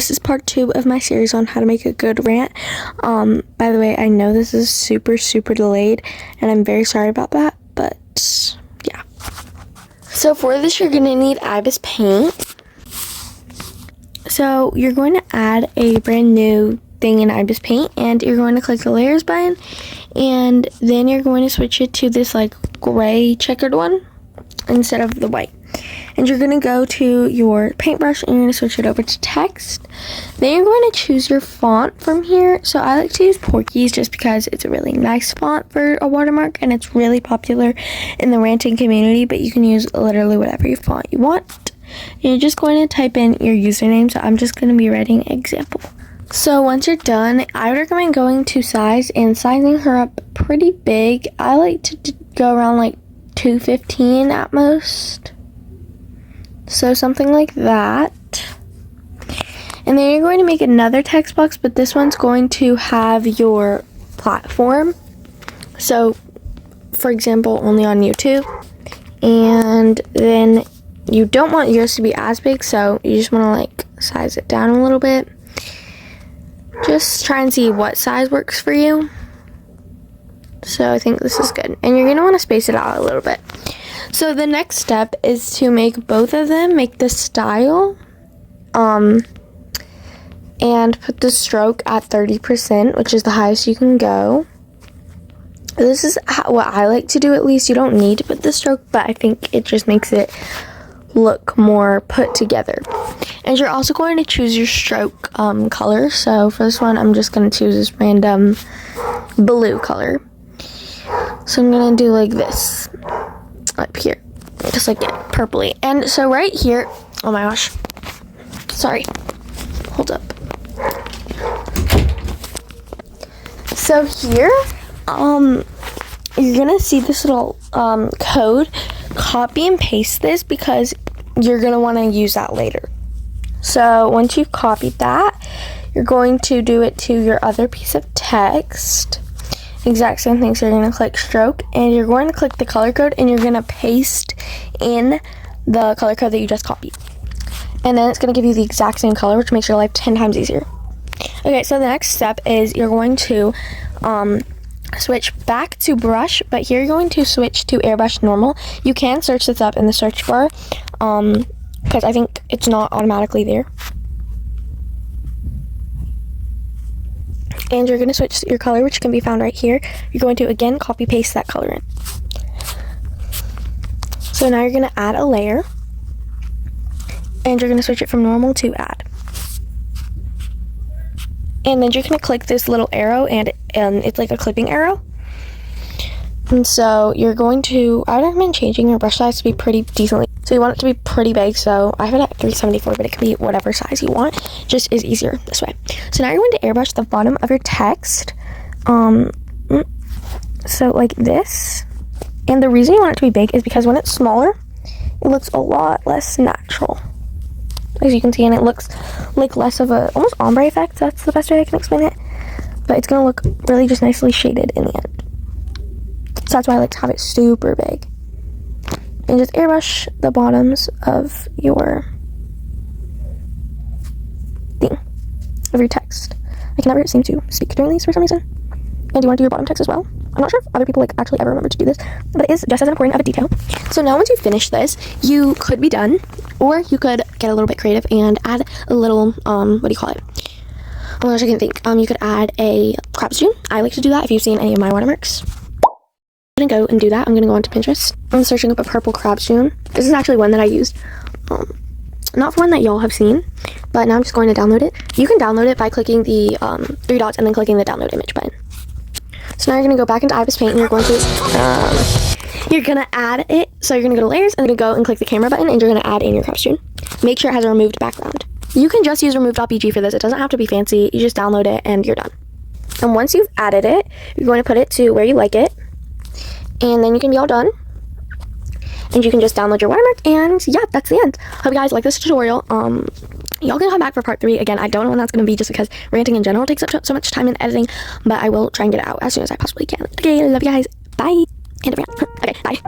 This is part 2 of my series on how to make a good rant. By the way, I know this is super delayed, and I'm very sorry about that, but yeah. So for this, you're going to need ibis paint. So you're going to add a brand new thing in ibis paint, and you're going to click the layers button, and then you're going to switch it to this like gray checkered one instead of the white. And you're going to go to your paintbrush and you're going to switch it over to text. Then you're going to choose your font from here. So I like to use Porky's just because it's a really nice font for a watermark and it's really popular in the ranting community, but you can use literally whatever font you want. And you're just going to type in your username. So I'm just going to be writing example. So once you're done, I would recommend going to size and sizing her up pretty big. I like to go around like 215 at most. So something like that. And then you're going to make another text box, but this one's going to have your platform. So for example, only on YouTube. And then you don't want yours to be as big, so you just want to like size it down a little bit. Just try and see what size works for you. So I think this is good. And you're going to want to space it out a little bit. So the next step is to make both of them, make the style, and put the stroke at 30%, which is the highest you can go. This is what I like to do, at least. You don't need to put the stroke, but I think it just makes it look more put together. And you're also going to choose your stroke color. So for this one, I'm just going to choose this random blue color. So I'm going to do like this. Up here, just like that, purpley. And so right here, oh my gosh, sorry, hold up. So here, you're gonna see this little code. Copy and paste this because you're gonna want to use that later. So once you've copied that, you're going to do it to your other piece of text. Exact same thing. So you're going to click stroke and you're going to click the color code and you're going to paste in the color code that you just copied. And then it's going to give you the exact same color, which makes your life 10 times easier. Okay, so the next step is you're going to switch back to brush, but here you're going to switch to airbrush normal. You can search this up in the search bar because I think it's not automatically there. And you're going to switch your color, which can be found right here. You're going to, again, copy paste that color in. So now you're going to add a layer. And you're going to switch it from normal to add. And then you're going to click this little arrow, and it's like a clipping arrow. And so you're going to, I would recommend changing your brush size to be pretty decently. So you want it to be pretty big, so I have it at 374, but it can be whatever size you want. Just is easier this way. So now you're going to airbrush the bottom of your text. So like this. And the reason you want it to be big is because when it's smaller, it looks a lot less natural. As you can see, and it looks like less of a, almost ombre effect. That's the best way I can explain it. But it's going to look really just nicely shaded in the end. So that's why I like to have it super big. And just airbrush the bottoms of your thing, of your text. I can never seem to speak during these for some reason. And you want to do your bottom text as well. I'm not sure if other people like actually ever remember to do this, but it is just as important of a detail. So now once you finish this, you could be done, or you could get a little bit creative and add a little, what do you call it? Oh my gosh, I can't think. You could add a crop tune. I like to do that if you've seen any of my watermarks. I'm gonna go and do that. I'm gonna go onto Pinterest. I'm searching up a purple crab tune. This is actually one that I used. Not for one that y'all have seen, but now I'm just going to download it. You can download it by clicking the 3 dots and then clicking the download image button. So now you're gonna go back into ibis paint and you're going to you're gonna add it. So you're gonna go to layers and then go and click the camera button and you're gonna add in your crop tune. Make sure it has a removed background. You can just use remove.bg for this. It doesn't have to be fancy. You just download it and you're done. And once you've added it, you're going to put it to where you like it. And then you can be all done. And you can just download your watermark. And yeah, that's the end. Hope you guys like this tutorial. Y'all can come back for part 3. Again, I don't know when that's going to be just because ranting in general takes up so much time in editing. But I will try and get it out as soon as I possibly can. Okay, love you guys. Bye. End of rant. Okay, bye.